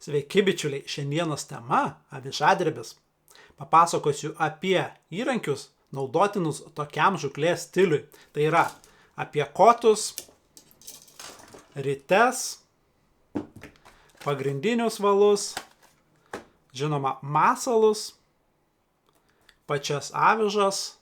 Sveiki bičiuliai, šiandienos tema avižadrebis. Papasakosiu apie įrankius naudotinus tokiam žūklės stiliui. Tai yra apie kotus, rites, pagrindinius valus, žinoma masalus, pačias avižas,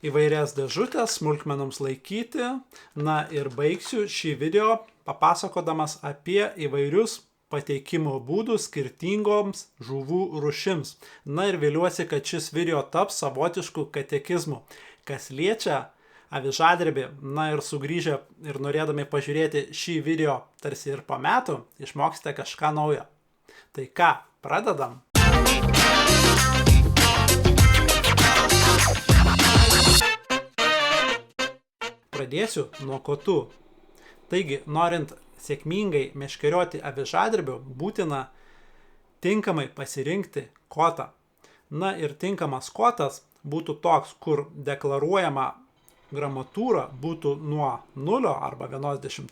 įvairias dėžutės smulkmenoms laikyti. Na ir baigsiu šį video papasakodamas apie įvairius pateikimo būdus skirtingoms žuvų rūšims. Na ir viliuosi, kad šis video taps savotišku katekizmu, kas liečia avižadrebį. Na ir sugrįžę ir norėdami pažiūrėti šį video tarsi ir po metų, išmoksite kažką naujo. Tai ką, pradedam? Pradėsiu nuo kotų. Taigi, norint sėkmingai meškerioti avižadrebiu, būtina tinkamai pasirinkti kotą. Na ir tinkamas kotas būtų toks, kur deklaruojama gramatūra būtų nuo 0 arba 1/10,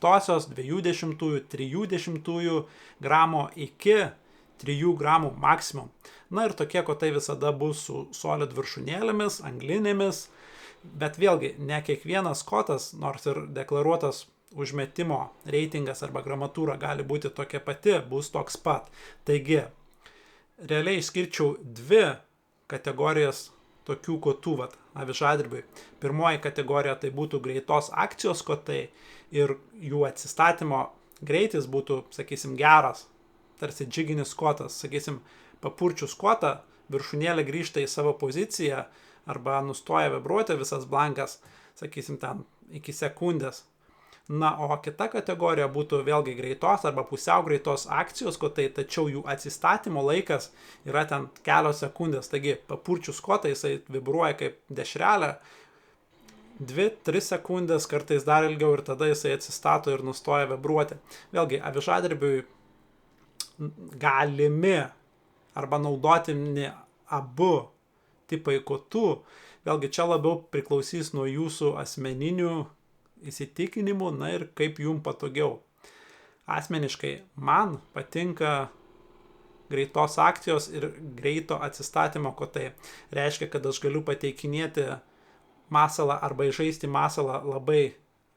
2/10, 3/10 gramo iki 3 gramų maksimum. Na ir tokie kotai visada bus su solid viršūnėlėmis, anglinėmis. Bet vėlgi, ne kiekvienas kotas, nors ir deklaruotas užmetimo reitingas arba gramatūra gali būti tokia pati, bus toks pat. Taigi, realiai išskirčiau dvi kategorijas tokių kotų avižadrebiui. Pirmoji kategorija tai būtų greitos akcijos kotai ir jų atsistatymo greitis būtų, sakysim, geras, tarsi džiginis kotas. Sakysim, papurčius kotą, viršūnėlė grįžta į savo poziciją, arba nustoja vibruoti visas blankas, sakysim, ten iki sekundės. Na, o kita kategorija būtų vėlgi greitos arba pusiau greitos akcijos kotai, tačiau jų atsistatymo laikas yra ten kelios sekundės. Taigi, papurčius kotą, jisai vibruoja kaip dešrelė 2-3 sekundės, kartais dar ilgiau, ir tada jisai atsistato ir nustoja vibruoti. Vėlgi, avižadrebiui galimi arba naudotini abu tipai kotų. Vėlgi čia labiau priklausys nuo jūsų asmeninių įsitikinimų, na ir kaip jums patogiau. Asmeniškai man patinka greitos akcijos ir greito atsistatymo kotai. Reiškia, kad aš galiu pateikinėti masalą arba išžaisti masalą labai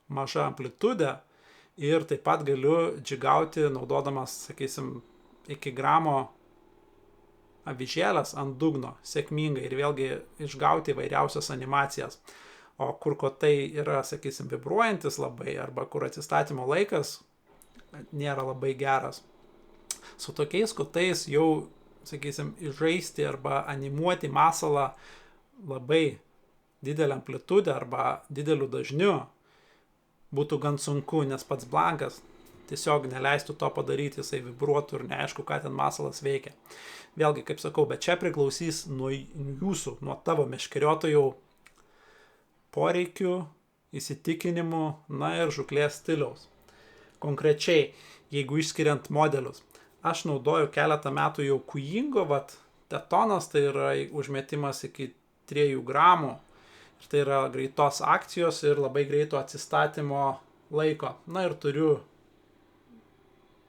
mažą amplitudę ir taip pat galiu džigauti naudodamas, sakysim, iki gramo avižėlės ant dugno sėkmingai ir vėlgi išgauti įvairiausias animacijas. O kur kotai yra, sakysim, vibruojantis labai arba kur atsistatymo laikas nėra labai geras. Su tokiais kotais jau, sakysim, išžaisti arba animuoti masalą labai didelę amplitudę arba dideliu dažniu būtų gan sunku, nes pats blankas tiesiog neleistų to padaryti, jisai vibruotų ir neaišku, ką ten masalas veikia. Vėlgi, kaip sakau, bet čia priklausys nuo jūsų, nuo tavo meškeriotojų poreikių, įsitikinimų, na ir žūklės stiliaus. Konkrečiai, jeigu išskiriant modelius, aš naudoju keletą metų jau Kujingo, tetonas, tai yra užmetimas iki 3 gramų, ir tai yra greitos akcijos ir labai greito atsistatymo laiko. Na ir turiu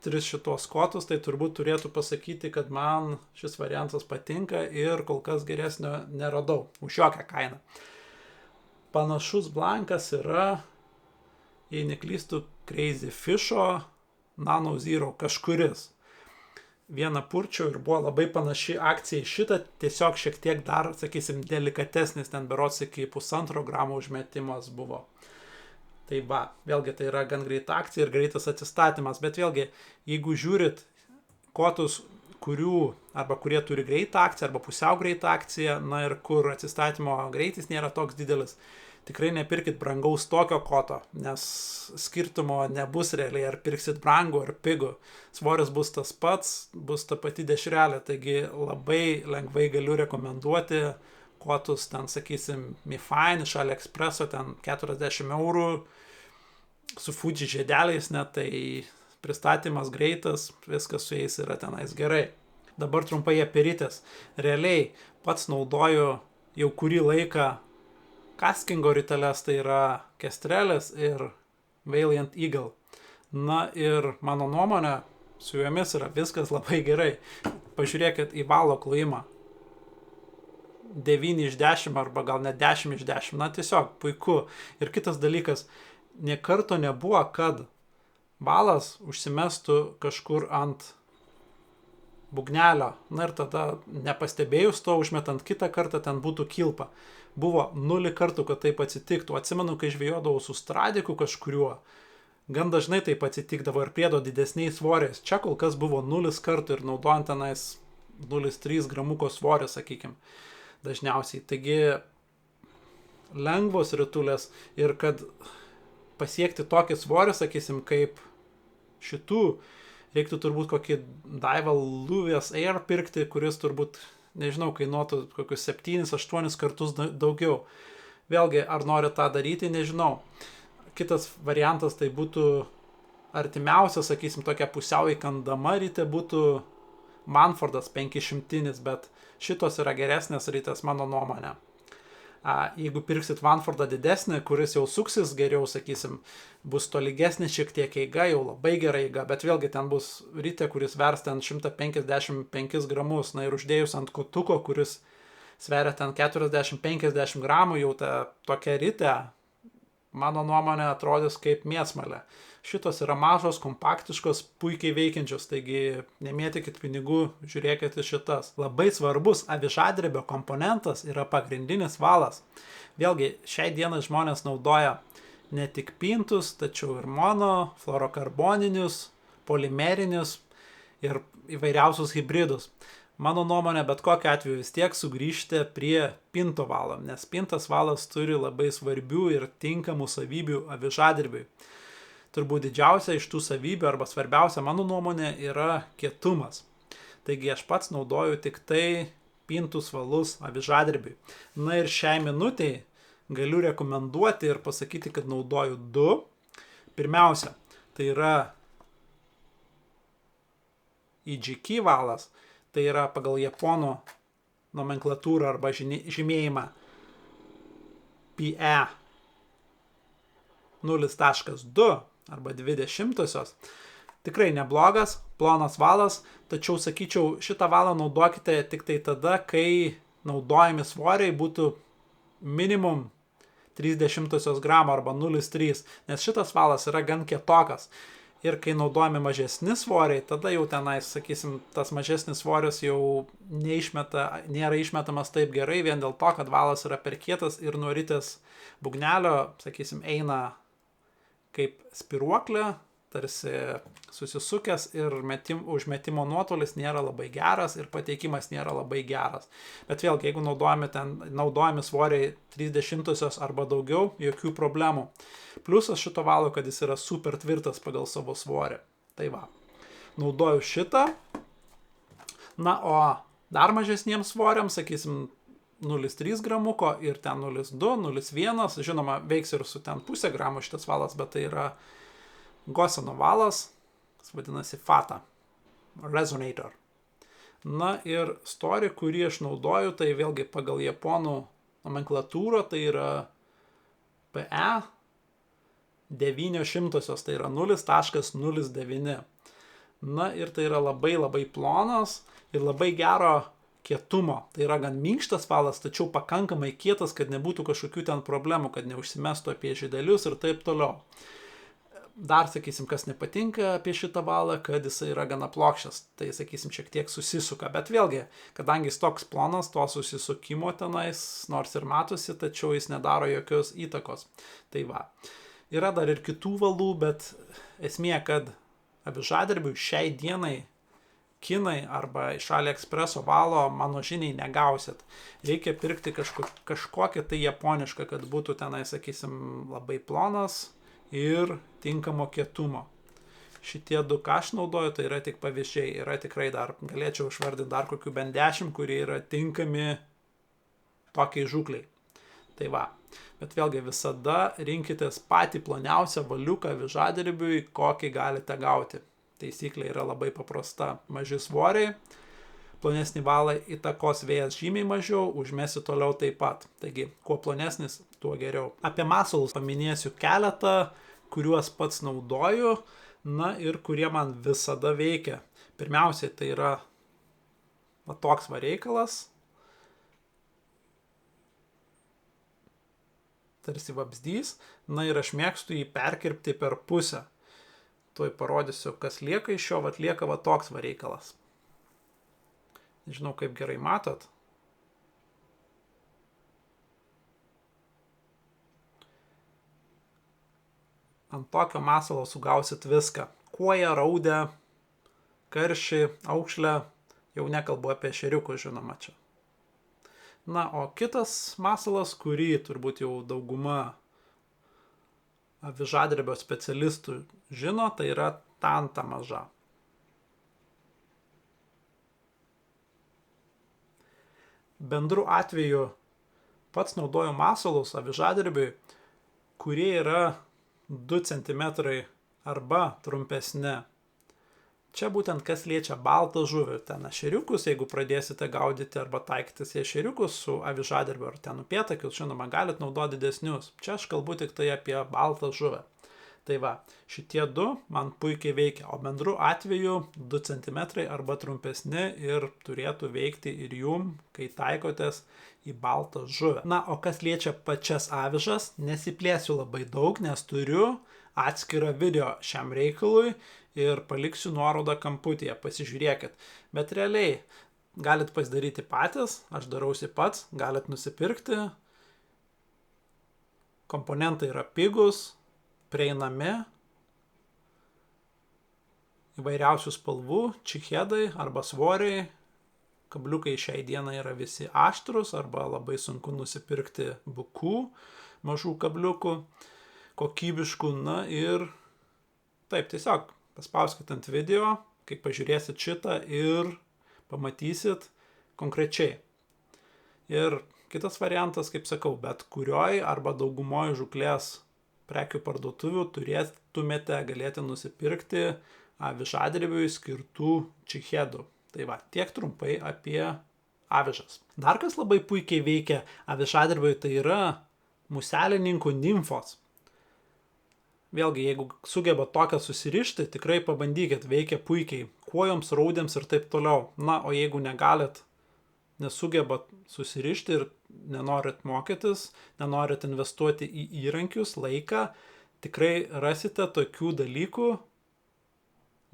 3 šitos kotus, tai turbūt turėtų pasakyti, kad man šis variantas patinka ir kol kas geresnio neradau už jokią kainą. Panašus blankas yra, jei neklystu, Crazy Fisho Nano Zero kažkuris. Vieną purčiau ir buvo labai panaši akcija į šitą, tiesiog šiek tiek dar, sakysim, delikatesnis, ten berods iki 1,5 gramo užmetimas buvo. Tai va, vėlgi tai yra gan greita akcija ir greitas atsistatymas, bet vėlgi, jeigu žiūrit kotus, kurie turi greitą akciją arba pusiau greitą akciją, na ir kur atsistatymo greitis nėra toks didelis, tikrai nepirkit brangaus tokio koto, nes skirtumo nebus realiai, ar pirksit brangų ar pigų. Svoris bus tas pats, bus ta pati dešrelė, taigi labai lengvai galiu rekomenduoti kotus, ten, sakysim, MiFine iš AliExpresso, ten 40 eurų, su Fuji žiedeliais, net tai pristatymas greitas, viskas su jais yra tenais gerai. Dabar trumpai apie rites. Realiai pats naudoju jau kurį laiką caskingo riteles, tai yra Kestrelės ir Valiant Eagle. Na ir mano nuomonė, su jomis yra viskas labai gerai. Pažiūrėkit į valo klojimą. 9 iš 10 arba gal net 10 iš 10. Na tiesiog puiku. Ir kitas dalykas, nė karto nebuvo, kad valas užsimestų kažkur ant bugnelio. Na ir tada nepastebėjus to, užmetant kitą kartą, ten būtų kilpa. Buvo 0 kartų, kad taip atsitiktų. Atsimenu, kai žvejodavau su stradiku kažkuriuo, gan dažnai taip atsitikdavo ir priedo didesniais svoriais. Čia kol kas buvo 0 kartų ir naudojant tenais 0,3 gramuko svorį, sakykim, dažniausiai. Taigi lengvos ritulės ir kad pasiekti tokį svorį, sakysim, kaip šitų, reiktų turbūt kokį Daiwa Luvias Air pirkti, kuris turbūt, nežinau, kainuotų kokius 7-8 kartus daugiau. Vėlgi, ar nori tą daryti, nežinau. Kitas variantas tai būtų artimiausia, sakysim, tokia pusiau įkandama rytė būtų Manfordas 500, bet šitos yra geresnės rytės mano nuomonė. Jeigu pirksit Manfordą didesnį, kuris jau suksis geriau, sakysim, bus tolygesnė šiek tiek eiga, jau labai gerai eiga, bet vėlgi ten bus rytė, kuris vers ten 155 gramus, na ir uždėjus ant kotuko, kuris sveria ten 40-50 gramų, jau ta tokia rytė, mano nuomonė, atrodys kaip mėsmalė. Šitos yra mažos, kompaktiškos, puikiai veikiančios, taigi nemėtykit pinigų, žiūrėkit į šitas. Labai svarbus avižadrebio komponentas yra pagrindinis valas. Vėlgi, šiai dienai žmonės naudoja ne tik pintus, tačiau ir mono, fluorokarboninius, polimerinius ir įvairiausius hibridus. Mano nuomonė, bet kokiu atveju vis tiek sugrįžti prie pinto valo, nes pintas valas turi labai svarbių ir tinkamų savybių avižadrebiui. Turbūt didžiausia iš tų savybių arba svarbiausia mano nuomonė yra kietumas. Taigi aš pats naudoju tik tai pintus valus avižadrebiui. Na ir šiai minutiai galiu rekomenduoti ir pasakyti, kad naudoju 2. Pirmiausia, tai yra IGK valas. Tai yra pagal japonų nomenklatūrą arba žymėjimą PE 0.2 arba 20. Tikrai neblogas, plonas valas, tačiau sakyčiau, šitą valą naudokite tik tai tada, kai naudojami svoriai būtų minimum 0,3 gramo arba 0,3, nes šitas valas yra gan kietokas. Ir kai naudojami mažesni svoriai, tada jau tenais, sakysim, tas mažesnis svoris jau nėra išmetamas taip gerai, vien dėl to, kad valas yra per kietas ir nuo ritės bugnelio, sakysim, eina kaip spiruoklė, tarsi susisukęs ir užmetimo nuotolis nėra labai geras ir pateikimas nėra labai geras. Bet vėlgi, jeigu naudojami svoriai 0,3 arba daugiau, jokių problemų. Pliusas šito valo, kad jis yra super tvirtas pagal savo svorį. Tai va, naudoju šitą. Na, o dar mažesniems svoriams, sakysim, 0,3 gramuko ir ten 0,2, 0,1, žinoma, veiks ir su ten 0,5 gramo šitas valas, bet tai yra Goseno valas, jis vadinasi FATA, Resonator. Na ir storį, kurį aš naudoju, tai vėlgi pagal japonų nomenklatūrą, tai yra PE 900, tai yra 0.09. Na ir tai yra labai labai plonas ir labai gero kietumo. Tai yra gan minkštas valas, tačiau pakankamai kietas, kad nebūtų kažkokių ten problemų, kad neužsimestų apie žydelius ir taip toliau. Dar, sakysim, kas nepatinka apie šitą valą, kad jis yra gana plokščias, tai, sakysim, šiek tiek susisuka, bet vėlgi, kadangi jis toks plonas, to susisukimo tenais, nors ir matosi, tačiau jis nedaro jokios įtakos. Tai va, yra dar ir kitų valų, bet esmė, kad avižadrebiui šiai dienai kinai arba iš AliExpresso valo mano žiniai negausit. Reikia pirkti kažkokį tai japonišką, kad būtų tenai, sakysim, labai plonas ir tinkamo kietumo. Šitie 2, ką aš naudoju, tai yra tik pavyzdžiai. Yra tikrai dar, galėčiau išvardinti dar kokių bent 10, kurie yra tinkami tokiai žūkliai. Tai va, bet vėlgi visada rinkitės patį ploniausią valiuką avižadrebiui, kokį galite gauti. Taisyklė yra labai paprasta. Maži svoriai, plonesnį valą įtakos vėjas žymiai mažiau, užmesi toliau taip pat. Taigi, kuo plonesnis, tuo geriau. Apie masalus paminėsiu keletą, kuriuos pats naudoju. Na ir kurie man visada veikia. Pirmiausiai tai yra toks reikalas, tarsi vabzdys, na ir aš mėgstu jį perkirpti per pusę. Tuoj parodysiu, kas lieka iš jo, lieka toks reikalas. Nežinau, kaip gerai matot. Ant tokio masalo sugausit viską. Kuoją, raudę, karšį, aukšlę, jau nekalbu apie ešeriukus, žinoma čia. Na, o kitas masalas, kurį turbūt jau dauguma avižadrebio specialistų žino, tai yra tanta maža. Bendru atveju pats naudoju masalus avižadrebiui, kurie yra 2 cm arba trumpesni. Čia būtent kas liečia baltą žuvį, ten ešeriukus, jeigu pradėsite gaudyti arba taikytis į ešeriukus su avižadrebiu ar ten upėtakius, žinoma, galit naudoti didesnius. Čia aš kalbu tik tai apie baltą žuvį. Tai va, šitie du man puikiai veikia, o bendru atveju 2 cm arba trumpesni ir turėtų veikti ir jum, kai taikotės į baltą žuvį. Na, o kas liečia pačias avižas, nesiplėsiu labai daug, nes turiu atskirą video šiam reikalui ir paliksiu nuorodą kamputyje, pasižiūrėkit. Bet realiai galit pasidaryti patys, aš darausi pats, galit nusipirkti. Komponentai yra pigus, prieinami, įvairiausių spalvų, čichedai arba svoriai. Kabliukai šiai dienai yra visi aštrus arba labai sunku nusipirkti bukų, mažų kabliukų, kokybiškų. Na ir taip, tiesiog paspauskit ant video, kai pažiūrėsit šitą ir pamatysit konkrečiai. Ir kitas variantas, kaip sakau, bet kurioj arba daugumoje žūklės prekių parduotuvių turėtumėte galėti nusipirkti avižadrebiui skirtų čichedų. Tai va, tiek trumpai apie avižas. Dar kas labai puikiai veikia avižadrebiui, tai yra muselininkų nimfos. Vėlgi, jeigu sugeba tokią susirišti, tikrai pabandykit, veikia puikiai. Kuojoms, raudėms ir taip toliau. Na, o jeigu negalit, nesugebat susirišti ir nenorit mokytis, nenorit investuoti į įrankius, laiką, tikrai rasite tokių dalykų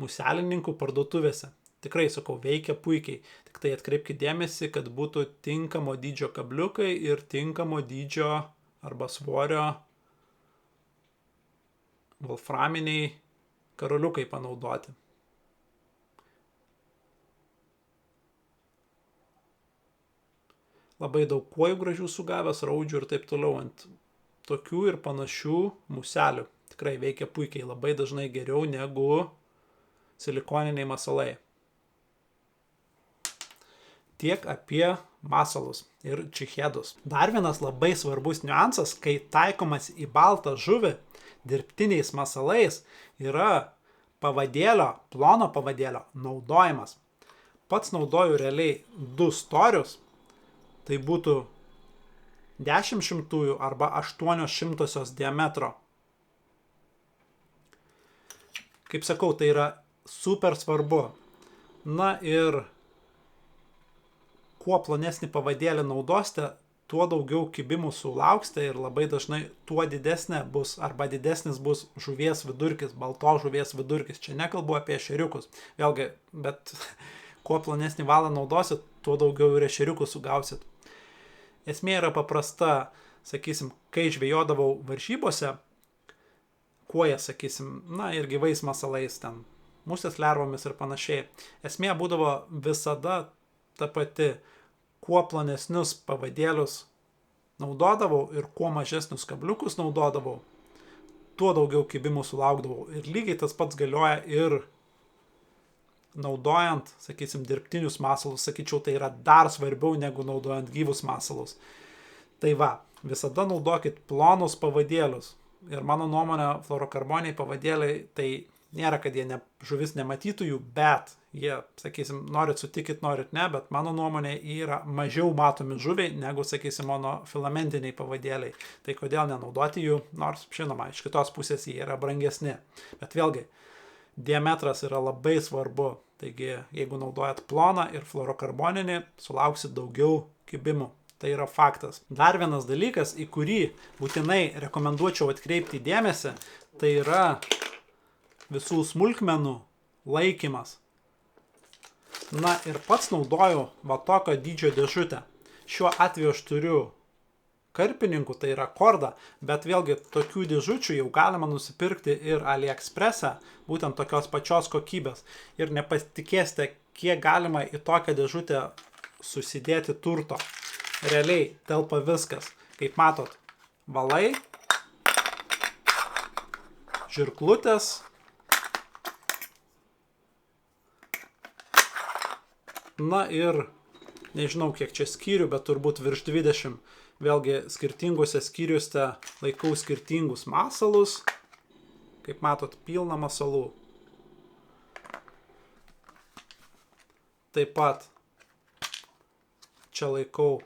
muselininkų parduotuvėse. Tikrai, sakau, veikia puikiai. Tik tai atkreipkite dėmesį, kad būtų tinkamo dydžio kabliukai ir tinkamo dydžio arba svorio volframiniai karoliukai panaudoti. Labai daug kuojų gražių sugavęs, raudžių ir taip toliau ant tokių ir panašių muselių. Tikrai veikia puikiai, labai dažnai geriau negu silikoniniai masalai. Tiek apie masalus ir čichedus. Dar vienas labai svarbus niuansas, kai taikomas į baltą žuvį dirbtiniais masalais, yra pavadėlio, plono pavadėlio naudojimas. Pats naudoju realiai 2 storius, tai būtų 10 arba 800 diametro. Kaip sakau, tai yra super svarbu. Na ir kuo plonesnį pavadėlį naudosite, tuo daugiau kibimų sulauksite ir labai dažnai tuo didesnis bus žuvies vidurkis, baltos žuvies vidurkis. Čia nekalbu apie ešeriukus. Vėlgi, bet kuo plonesnį valą naudosit, tuo daugiau ir ešeriukų sugausit. Esmė yra paprasta, sakysim, kai žvejodavau varžybose, kuoja, sakysim, na ir gyvais masalais ten, musės lervomis ir panašiai. Esmė būdavo visada ta pati, kuo plonesnius pavadėlius naudodavau ir kuo mažesnius kabliukus naudodavau, tuo daugiau kibimų sulaukdavau. Ir lygiai tas pats galioja ir naudojant, sakysim, dirbtinius masalus, sakyčiau, tai yra dar svarbiau negu naudojant gyvus masalus. Tai va, visada naudokit plonus pavadėlius. Ir mano nuomonė, fluorokarboniniai pavadėliai, tai nėra, kad žuvis nematytų jų, bet jie, sakysim, norit sutikit, norit ne, bet mano nuomonė yra mažiau matomi žuviai negu, sakysim, monofilamentiniai pavadėliai. Tai kodėl nenaudoti jų, nors, žinoma, iš kitos pusės jie yra brangesni. Bet vėlgi, diametras yra labai svarbu. Taigi, jeigu naudojat ploną ir fluorokarboninį, sulauksit daugiau kibimų. Tai yra faktas. Dar vienas dalykas, į kurį būtinai rekomenduočiau atkreipti dėmesį, tai yra visų smulkmenų laikymas. Na ir pats naudoju va tokio dydžio dėžutę. Šiuo atveju aš turiu karpininkų, tai yra kordą, bet vėlgi tokių dėžučių jau galima nusipirkti ir AliExpress'e, būtent tokios pačios kokybės. Ir nepasitikėsite, kiek galima į tokią dėžutę susidėti turto. Realiai telpa viskas. Kaip matot, valai, žirklutės, na ir nežinau kiek čia skyrių, bet turbūt virš 20. Vėlgi skirtinguose skyriuose laikau skirtingus masalus. Kaip matot, pilna masalų. Taip pat čia laikau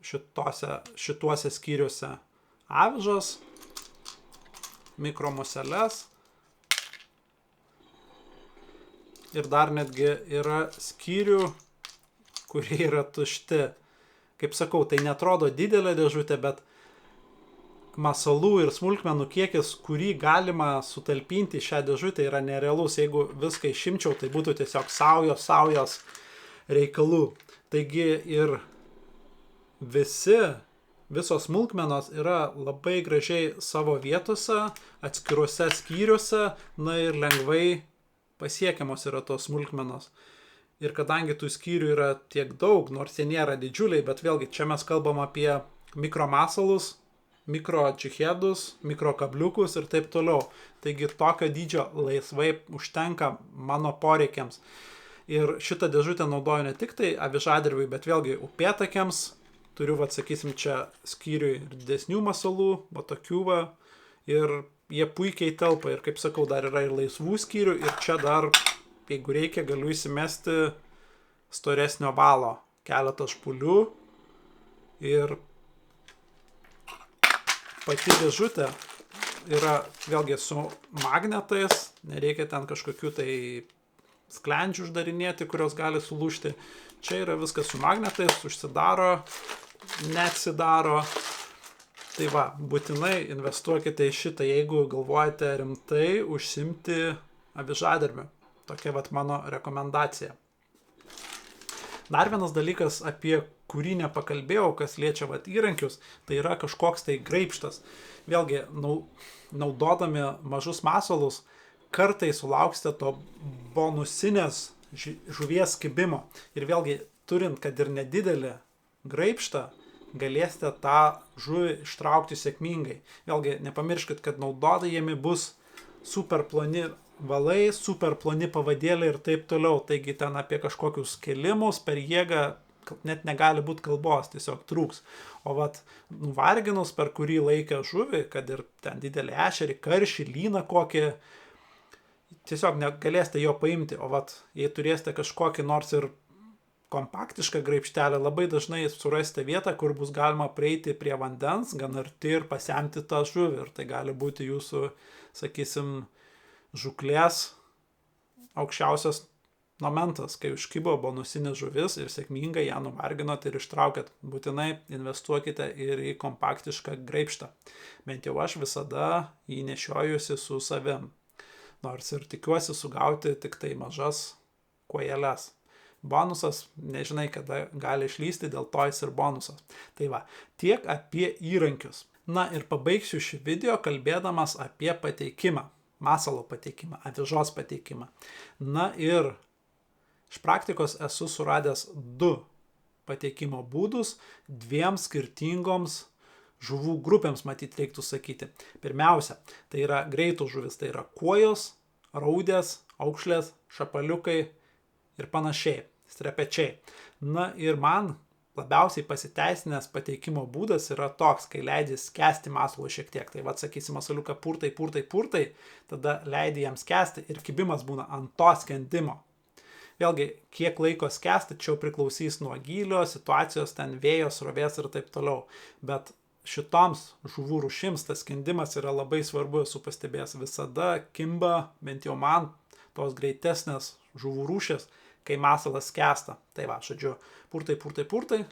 šituose skyriuose avižas, mikromuseles. Ir dar netgi yra skyrių, kurie yra tušti. Kaip sakau, tai netrodo didelė dėžutė, bet masalų ir smulkmenų kiekis, kurį galima sutalpinti šią dėžutę, yra nerealus. Jeigu viską išimčiau, tai būtų tiesiog saujos reikalų. Taigi ir visos smulkmenos yra labai gražiai savo vietose, atskiruose skyriuose, na ir lengvai pasiekiamos yra tos smulkmenos. Ir kadangi tų skyrių yra tiek daug, nors jie nėra didžiuliai, bet vėlgi čia mes kalbam apie mikromasalus, mikrodžichedus, mikrokabliukus ir taip toliau. Taigi tokio dydžio laisvai užtenka mano poreikiams. Ir šitą dėžutę naudoju ne tik tai avižadrebiui, bet vėlgi upėtakiams. Turiu, sakysim, čia skyriui ir didesnių masalų, va tokių va. Ir jie puikiai telpa. Ir kaip sakau, dar yra ir laisvų skyrių. Ir čia dar, jeigu reikia, galiu įsimesti storesnio valo. Keletą špulių. Ir pati dėžutė yra vėlgi su magnetais. Nereikia ten kažkokių tai sklendžių uždarinėti, kurios gali sulūžti. Čia yra viskas su magnetais, užsidaro, neatsidaro. Tai va, būtinai investuokite į šitą, jeigu galvojate rimtai užsimti avižaderbiu. Tokia vat mano rekomendacija. Dar vienas dalykas, apie kurį nepakalbėjau, kas liečia vat įrankius, tai yra kažkoks tai graibštas. Vėlgi, naudodami mažus masalus, kartais sulauksite to bonusinės žuvies kibimo. Ir vėlgi, turint, kad ir nedidelį graibštą, galėsite tą žuvį ištraukti sėkmingai. Vėlgi, nepamirškit, kad naudodami bus super ploni valai, super ploni pavadėliai ir taip toliau. Taigi ten apie kažkokius kėlimus per jėgą net negali būti kalbos, tiesiog trūks. O vat nuvarginus per kurį laiką žuvį, kad ir ten didelį ešerį, karšį, lyną kokį, tiesiog negalėsite jo paimti. O vat jei turėsite kažkokį nors ir kompaktišką graibštelę, labai dažnai surasite vietą, kur bus galima prieiti prie vandens, gan arti ir pasemti tą žuvį. Ir tai gali būti jūsų, sakysim, žuklės aukščiausias momentas, kai užkibo bonusinė žuvis ir sėkmingai ją nuvarginot ir ištraukėt. Būtinai investuokite ir į kompaktišką graibštą. Bent jau aš visada jį nešiojusi su savim. Nors ir tikiuosi sugauti tik tai mažas kuojeles. Bonusas, nežinai, kada gali išlysti, dėl to jis ir bonusas. Tai va, tiek apie įrankius. Na ir pabaigsiu šį video kalbėdamas apie pateikimą. Masalo pateikimą, avižos pateikimą. Na ir iš praktikos esu suradęs 2 pateikimo būdus 2 skirtingoms žuvų grupėms, matyt, reiktų sakyti. Pirmiausia, tai yra greitos žuvis, tai yra kuojos, raudės, aukšlės, šapaliukai ir panašiai, strepečiai. Na ir man labiausiai pasiteisinęs pateikimo būdas yra toks, kai leidži skęsti masalų šiek tiek. Tai vad, sakysi, masaliuką purtai, tada leidži jam skęsti ir kibimas būna ant to skendimo. Vėlgi, kiek laiko skęsti, čia priklausys nuo gylio, situacijos, ten vėjo, srovės ir taip toliau. Bet šitoms žuvų rūšims tas skendimas yra labai svarbu, esu pastebėjęs, visada kimba, bent jau man, tos greitesnės žuvų rūšės, kai masalas skęsta. Tai va, žodžiu, purtai,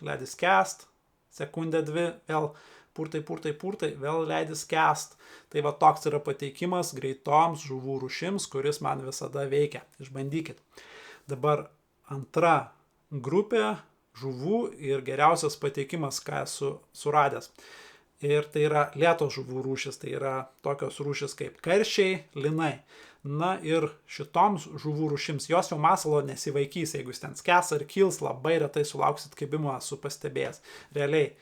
leidi skęst, sekundę dvi, vėl purtai, vėl leidi skęst. Tai va toks yra pateikimas greitoms žuvų rūšims, kuris man visada veikia. Išbandykit. Dabar antra grupė žuvų ir geriausias pateikimas, ką esu suradęs. Ir tai yra lėto žuvų rūšis, tai yra tokios rūšis kaip karšiai, linai. Na ir šitoms žuvų rūšims jos jau masalo nesivaikys, jeigu jis ten skęs ar kils, labai retai sulauksit kibimo, esu pastebėjęs. Realiai,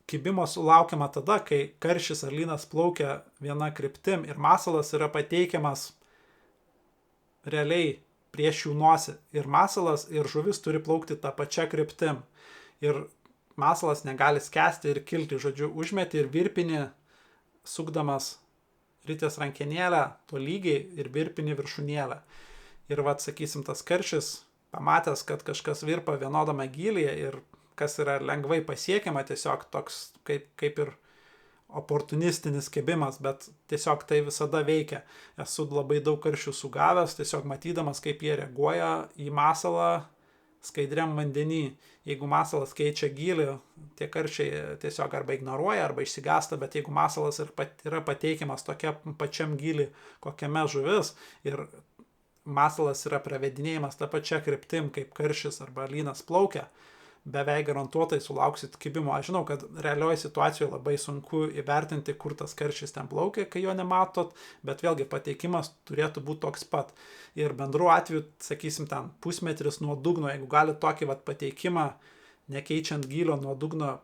kibimo sulaukiama tada, kai karšis ar linas plaukia viena kryptim ir masalas yra pateikiamas realiai prieš jų nosį. Ir masalas ir žuvis turi plaukti tą pačią kryptim. Ir masalas negali skęsti ir kilti, žodžiu, užmeti ir virpinį, sukdamas ritės rankenėlę tolygiai ir virpinį viršūnėlę. Ir vat, sakysim, tas karšis, pamatęs, kad kažkas virpa vienodame gylyje ir kas yra lengvai pasiekiama, tiesiog toks kaip ir oportunistinis kibimas, bet tiesiog tai visada veikia. Esu labai daug karšių sugavęs, tiesiog matydamas, kaip jie reaguoja į masalą skaidriam vandenį. Jeigu masalas keičia gylį, tie karšiai tiesiog arba ignoruoja, arba išsigąsta, bet jeigu masalas yra pateikiamas tokia pačiam gylį, kokiame žuvis, ir masalas yra pravedinėjimas tą pačią kryptim, kaip karšis arba lynas plaukia, beveik garantuotai sulauksit kibimo. Aš žinau, kad realioje situacijoje labai sunku įvertinti, kur tas karšis ten plaukia, kai jo nematot, bet vėlgi pateikimas turėtų būti toks pat. Ir bendru atveju, sakysim, ten pusmetris nuo dugno, jeigu gali tokį pateikimą, nekeičiant gylio nuo dugno,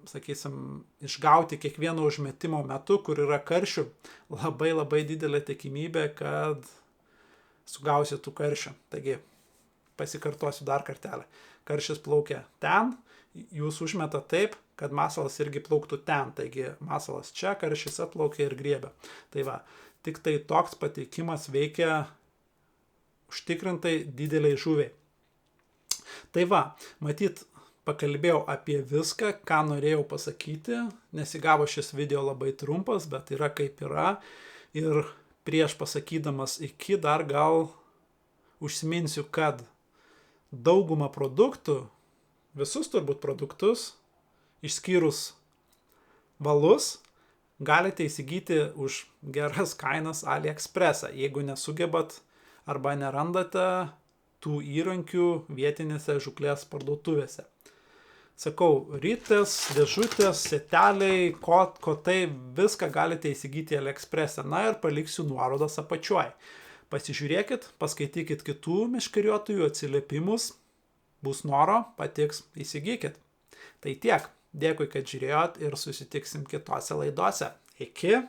sakysim, išgauti kiekvieno užmetimo metu, kur yra karšių, labai didelė tikimybė, kad sugausit tų karšių. Taigi, pasikartosiu dar kartelį. Karšis plaukia ten, jūs užmeta taip, kad masalas irgi plauktų ten. Taigi masalas čia, karšis atplaukia ir griebia. Tai va, tik tai toks pateikimas veikia užtikrintai dideliai žuviai. Tai va, matyt, pakalbėjau apie viską, ką norėjau pasakyti. Nesigavo šis video labai trumpas, bet yra kaip yra. Ir prieš pasakydamas iki dar gal užsiminsiu, kad daugumą produktų, visus turbūt produktus, išskyrus valus, galite įsigyti už geras kainas AliExpress'ą, jeigu nesugebat arba nerandate tų įrankių vietinėse žūklės parduotuvėse. Sakau, ritės, dėžutės, seteliai, kotai, viską galite įsigyti AliExpress'e. Na ir paliksiu nuorodas apačioj. Pasižiūrėkit, paskaitykit kitų meškeriotojų atsiliepimus, bus noro, patiks, įsigykit. Tai tiek. Dėkui, kad žiūrėjot ir susitiksim kitose laidose. Iki.